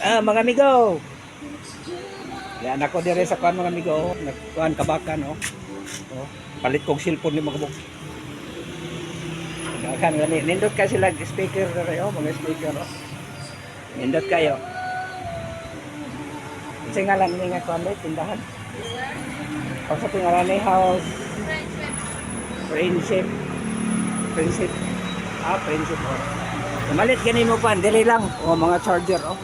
Mga amigo. Yan ako dire sa kuan mga amigo. Nagkuan kabakan oh. Oh, palit kong cellphone ni mga buk. Kan gani nindot ka sila speaker dire oh, mga speaker oh. Nindot kayo. Kasi nga lang nga kuan tindahan. O sa tingaran ni house. Friendship. Friendship. Friendship oh. Malit gani mo pan dili lang oh mga charger oh.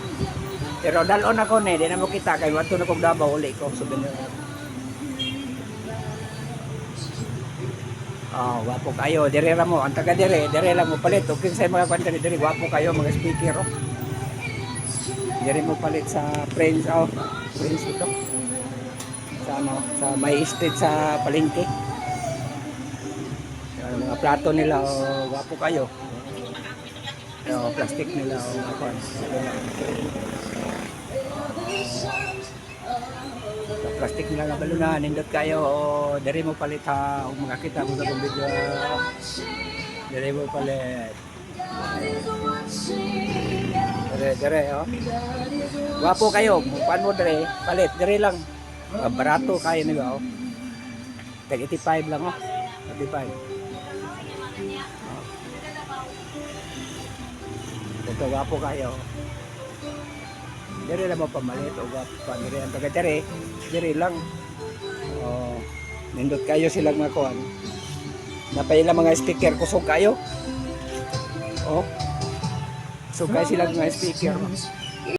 Pero dalon ako ni, di na mo kita kay wato na kog Davao uli ko souvenir. Wapo kayo, dire ra mo, ang taga dire lang mo palit. Okay sa mga kwan dire, wapo kayo mga speaker oh. Dire mo palit sa Friends oh. Friends ito. Sa ano, sa May Street sa Palengke. Yung mga plato nila oh, wapo kayo. Yung plastic nila oh, kwan. Plastic nila nga balunan, nindot kayo o dari mo palit ha, o makakita mo sa kong video, dari mo palit, dari o, wapo kayo, mupan mo dari, palit, dari lang, barato kayo nila o, tag 85 lang o, 85, ito wapo kayo. Dire lang mo pamalit o pa dire ang taga dire lang. Oh, nindot kayo silang mga kuan. Napay lang mga speaker kusog kayo. Oh. So kayo silang mga speaker.